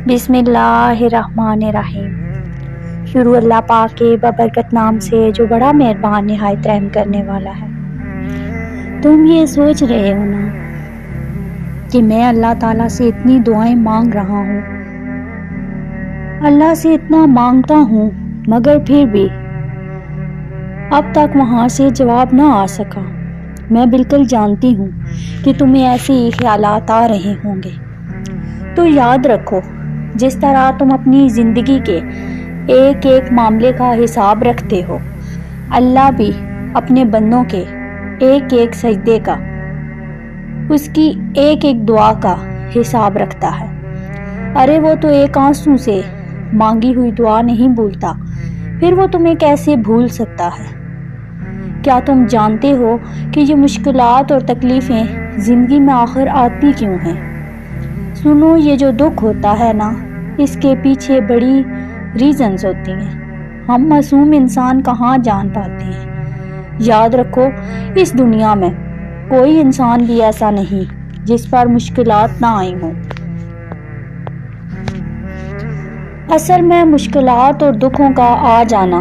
بسم اللہ الرحمن الرحیم۔ شروع اللہ پاک کے ببرکت نام سے جو بڑا مہربان نہایت رحم کرنے والا ہے۔ تم یہ سوچ رہے ہو نا کہ میں اللہ تعالیٰ سے اتنی دعائیں مانگ رہا ہوں، اللہ سے اتنا مانگتا ہوں، مگر پھر بھی اب تک وہاں سے جواب نہ آ سکا۔ میں بالکل جانتی ہوں کہ تمہیں ایسے ہی خیالات آ رہے ہوں گے، تو یاد رکھو، جس طرح تم اپنی زندگی کے ایک ایک معاملے کا حساب رکھتے ہو، اللہ بھی اپنے بندوں کے ایک ایک سجدے کا، اس کی ایک ایک دعا کا حساب رکھتا ہے۔ ارے وہ تو ایک آنسو سے مانگی ہوئی دعا نہیں بھولتا، پھر وہ تمہیں کیسے بھول سکتا ہے؟ کیا تم جانتے ہو کہ یہ مشکلات اور تکلیفیں زندگی میں آخر آتی کیوں ہیں؟ سنو، یہ جو دکھ ہوتا ہے نا، اس کے پیچھے بڑی ریزنز ہوتی ہیں، ہم معصوم انسان کہاں جان پاتے ہیں۔ یاد رکھو، اس دنیا میں کوئی انسان بھی ایسا نہیں جس پر مشکلات نہ آئی ہوں۔ اصل میں مشکلات اور دکھوں کا آ جانا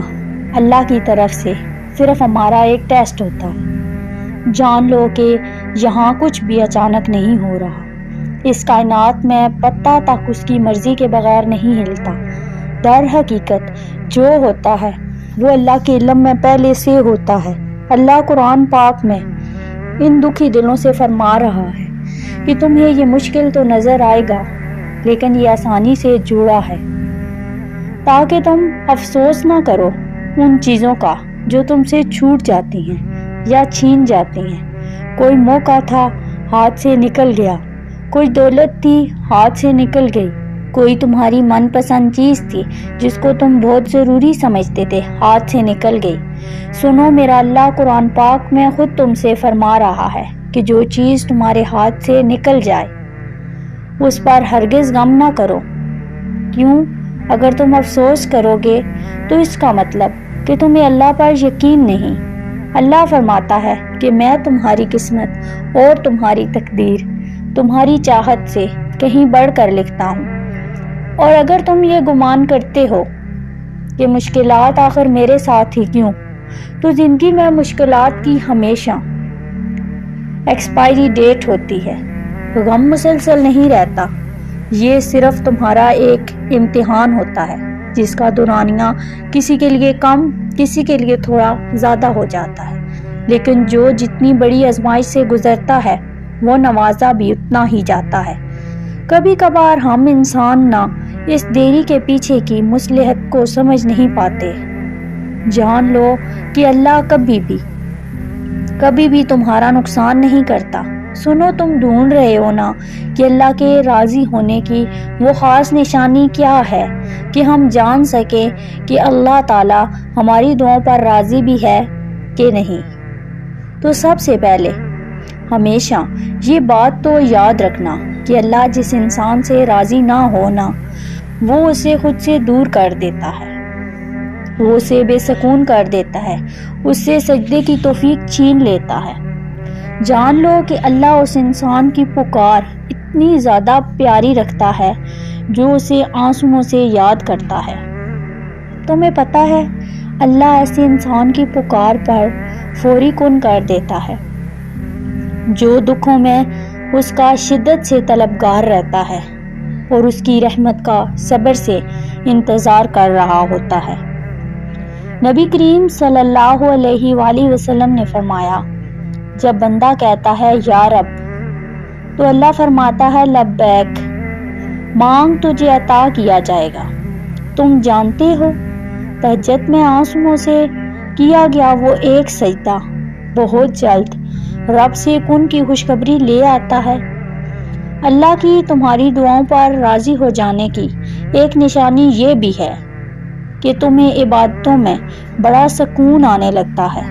اللہ کی طرف سے صرف ہمارا ایک ٹیسٹ ہوتا ہے۔ جان لو کہ یہاں کچھ بھی اچانک نہیں ہو رہا، اس کائنات میں پتہ تک اس کی مرضی کے بغیر نہیں ہلتا۔ در حقیقت جو ہوتا ہے وہ اللہ کے علم میں پہلے سے ہوتا ہے۔ اللہ قرآن پاک میں ان دکھی دلوں سے فرما رہا ہے کہ تمہیں یہ مشکل تو نظر آئے گا، لیکن یہ آسانی سے جوڑا ہے، تاکہ تم افسوس نہ کرو ان چیزوں کا جو تم سے چھوٹ جاتی ہیں یا چھین جاتی ہیں۔ کوئی موقع تھا، ہاتھ سے نکل گیا، کوئی دولت تھی، ہاتھ سے نکل گئی، کوئی تمہاری من پسند چیز تھی جس کو تم بہت ضروری سمجھتے تھے، ہاتھ سے نکل گئی۔ سنو، میرا اللہ قرآن پاک میں خود تم سے فرما رہا ہے کہ جو چیز تمہارے ہاتھ سے نکل جائے اس پر ہرگز غم نہ کرو۔ کیوں؟ اگر تم افسوس کرو گے تو اس کا مطلب کہ تمہیں اللہ پر یقین نہیں۔ اللہ فرماتا ہے کہ میں تمہاری قسمت اور تمہاری تقدیر تمہاری چاہت سے کہیں بڑھ کر لکھتا ہوں، اور اگر تم یہ گمان کرتے ہو کہ مشکلات آخر میرے ساتھ ہی کیوں، تو زندگی میں مشکلات کی ہمیشہ ایکسپائری ڈیٹ ہوتی ہے۔ غم مسلسل نہیں رہتا، یہ صرف تمہارا ایک امتحان ہوتا ہے جس کا دورانیہ کسی کے لیے کم، کسی کے لیے تھوڑا زیادہ ہو جاتا ہے، لیکن جو جتنی بڑی آزمائش سے گزرتا ہے وہ نوازا بھی اتنا ہی جاتا ہے۔ کبھی کبھار ہم انسان نہ اس دیری کے پیچھے کی مصلحت کو سمجھ نہیں پاتے۔ جان لو کہ اللہ کبھی بھی تمہارا نقصان نہیں کرتا۔ سنو، تم ڈھونڈ رہے ہو نا کہ اللہ کے راضی ہونے کی وہ خاص نشانی کیا ہے کہ ہم جان سکیں کہ اللہ تعالیٰ ہماری دعاؤں پر راضی بھی ہے کہ نہیں۔ تو سب سے پہلے ہمیشہ یہ بات تو یاد رکھنا کہ اللہ جس انسان سے راضی نہ ہونا، وہ اسے خود سے دور کر دیتا ہے، وہ اسے بے سکون کر دیتا ہے، اس سے سجدے کی توفیق چھین لیتا ہے۔ جان لو کہ اللہ اس انسان کی پکار اتنی زیادہ پیاری رکھتا ہے جو اسے آنسوؤں سے یاد کرتا ہے۔ تمہیں پتہ ہے، اللہ ایسے انسان کی پکار پر فوری کن کر دیتا ہے جو دکھوں میں اس کا شدت سے طلبگار رہتا ہے اور اس کی رحمت کا صبر سے انتظار کر رہا ہوتا ہے۔ نبی کریم صلی اللہ علیہ وآلہ وسلم نے فرمایا، جب بندہ کہتا ہے یا رب، تو اللہ فرماتا ہے لبیک، مانگ تجھے عطا کیا جائے گا۔ تم جانتے ہو، تہجد میں آنسوؤں سے کیا گیا وہ ایک سجدہ بہت جلد رب سے کن کی خوشخبری لے آتا ہے۔ اللہ کی تمہاری دعاؤں پر راضی ہو جانے کی ایک نشانی یہ بھی ہے کہ تمہیں عبادتوں میں بڑا سکون آنے لگتا ہے۔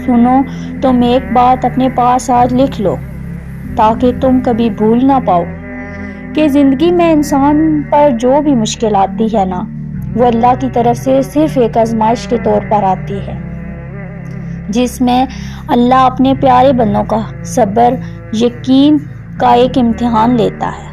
سنو، تم ایک بات اپنے پاس آج لکھ لو تاکہ تم کبھی بھول نہ پاؤ کہ زندگی میں انسان پر جو بھی مشکل آتی ہے نا، وہ اللہ کی طرف سے صرف ایک آزمائش کے طور پر آتی ہے، جس میں اللہ اپنے پیارے بندوں کا صبر، یقین کا ایک امتحان لیتا ہے۔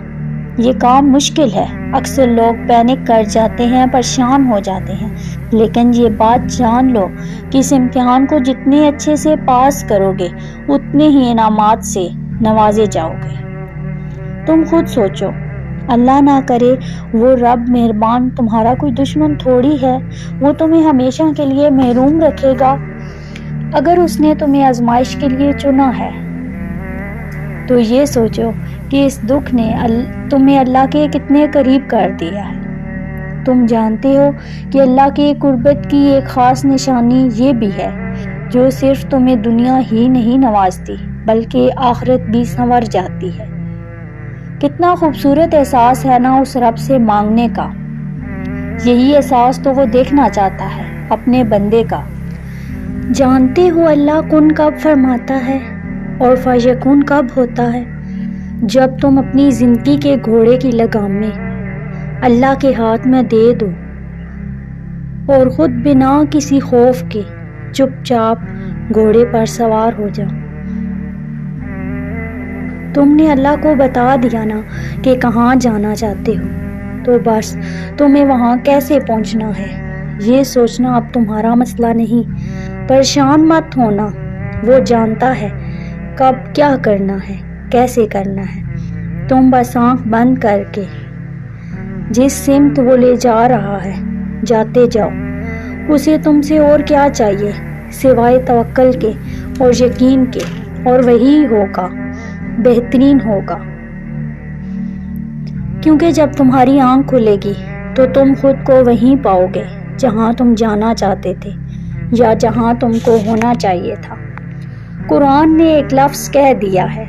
یہ کام مشکل ہے، اکثر لوگ پینک کر جاتے ہیں، پریشان ہو جاتے ہیں، لیکن یہ بات جان لو کہ اس امتحان کو جتنے اچھے سے پاس کرو گے اتنے ہی انعامات سے نوازے جاؤ گے۔ تم خود سوچو، اللہ نہ کرے وہ رب مہربان تمہارا کوئی دشمن تھوڑی ہے، وہ تمہیں ہمیشہ کے لیے محروم رکھے گا۔ اگر اس نے تمہیں آزمائش کے لیے چنا ہے تو یہ سوچو کہ اس دکھ نے تمہیں اللہ کے کتنے قریب کر دیا ہے۔ تم جانتے ہو کہ اللہ کی قربت کی ایک خاص نشانی یہ بھی ہے، جو صرف تمہیں دنیا ہی نہیں نوازتی بلکہ آخرت بھی سنور جاتی ہے۔ کتنا خوبصورت احساس ہے نا اس رب سے مانگنے کا۔ یہی احساس تو وہ دیکھنا چاہتا ہے اپنے بندے کا۔ جانتے ہو اللہ کن کب فرماتا ہے اور فیکون کب ہوتا ہے؟ جب تم اپنی زندگی کے گھوڑے کی لگامیں اللہ کے ہاتھ میں دے دو اور خود بنا کسی خوف کے چپ چاپ گھوڑے پر سوار ہو جاؤ۔ تم نے اللہ کو بتا دیا نا کہ کہاں جانا چاہتے ہو، تو بس تمہیں وہاں کیسے پہنچنا ہے یہ سوچنا اب تمہارا مسئلہ نہیں۔ پریشان مت ہونا، وہ جانتا ہے کب کیا کرنا ہے، کیسے کرنا ہے۔ تم بس آنکھ بند کر کے جس سمت وہ لے جا رہا ہے جاتے جاؤ۔ اسے تم سے اور کیا چاہیے سوائے توکل کے اور یقین کے، اور وہی ہوگا، بہترین ہوگا۔ کیونکہ جب تمہاری آنکھ کھلے گی تو تم خود کو وہیں پاؤ گے جہاں تم جانا چاہتے تھے یا جہاں تم کو ہونا چاہیے تھا۔ قرآن نے ایک لفظ کہہ دیا ہے،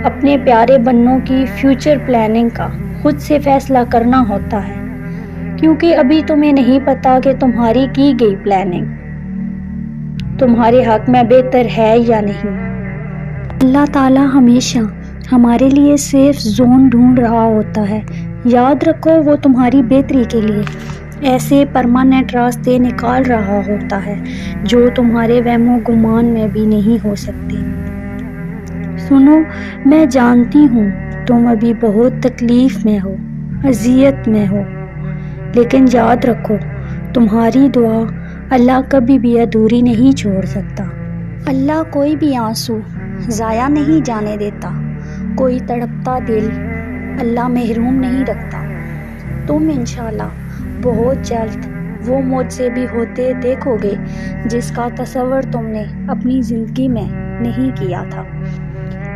اپنے پیارے بندوں کی فیوچر پلاننگ کا خود سے فیصلہ کرنا ہوتا ہے، کیونکہ ابھی تمہیں نہیں پتا کہ تمہاری کی گئی پلاننگ تمہارے حق میں بہتر ہے یا نہیں۔ اللہ تعالیٰ ہمیشہ ہمارے لیے سیف زون ڈھونڈ رہا ہوتا ہے۔ یاد رکھو وہ تمہاری بہتری کے لیے ایسے پرماننٹ راستے نکال رہا ہوتا ہے جو تمہارے وہم و گمان میں بھی نہیں ہو سکتے۔ سنو، میں جانتی ہوں تم ابھی بہت تکلیف میں ہو، اذیت میں ہو، لیکن یاد رکھو تمہاری دعا اللہ کبھی بھی ادھوری نہیں چھوڑ سکتا۔ اللہ کوئی بھی آنسو ضائع نہیں جانے دیتا، کوئی تڑپتا دل اللہ محروم نہیں رکھتا۔ تم انشاءاللہ بہت جلد وہ معجزے بھی ہوتے دیکھو گے جس کا تصور تم نے اپنی زندگی میں نہیں کیا تھا۔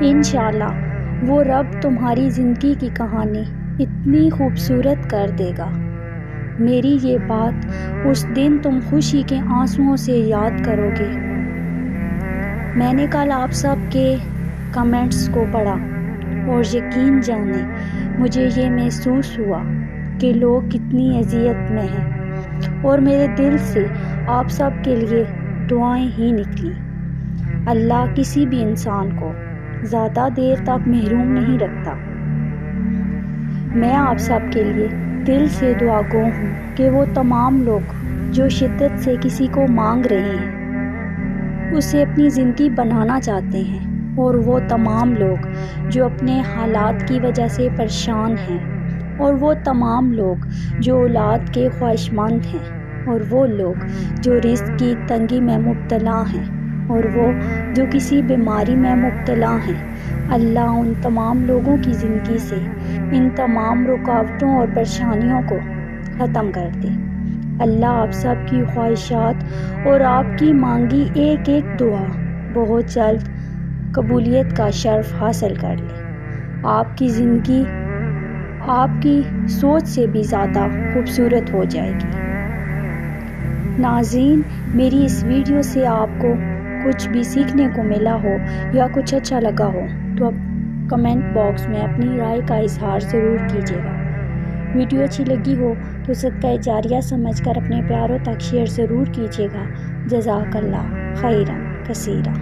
انشاءاللہ وہ رب تمہاری زندگی کی کہانی اتنی خوبصورت کر دے گا، میری یہ بات اس دن تم خوشی کے آنسوؤں سے یاد کرو گے۔ میں نے کل آپ سب کے کمنٹس کو پڑھا اور یقین جانے مجھے یہ محسوس ہوا کہ لوگ کتنی اذیت میں ہیں، اور میرے دل سے آپ سب کے لیے دعائیں ہی نکلی۔ اللہ کسی بھی انسان کو زیادہ دیر تک محروم نہیں رکھتا۔ میں آپ سب کے لیے دل سے دعا گو ہوں کہ وہ تمام لوگ جو شدت سے کسی کو مانگ رہے ہیں، اسے اپنی زندگی بنانا چاہتے ہیں، اور وہ تمام لوگ جو اپنے حالات کی وجہ سے پریشان ہیں، اور وہ تمام لوگ جو اولاد کے خواہش مند ہیں، اور وہ لوگ جو رزق کی تنگی میں مبتلا ہیں، اور وہ جو کسی بیماری میں مبتلا ہیں، اللہ ان تمام لوگوں کی زندگی سے ان تمام رکاوٹوں اور پریشانیوں کو ختم کر دے۔ اللہ آپ سب کی خواہشات اور آپ کی مانگی ایک ایک دعا بہت جلد قبولیت کا شرف حاصل کر لے۔ آپ کی زندگی آپ کی سوچ سے بھی زیادہ خوبصورت ہو جائے گی۔ ناظرین، میری اس ویڈیو سے آپ کو کچھ بھی سیکھنے کو ملا ہو یا کچھ اچھا لگا ہو تو آپ کمنٹ باکس میں اپنی رائے کا اظہار ضرور کیجیے گا۔ ویڈیو اچھی لگی ہو تو صدقہ جاریہ سمجھ کر اپنے پیاروں تک شیئر ضرور کیجیے گا۔ جزاک اللہ خیرا کثیرا۔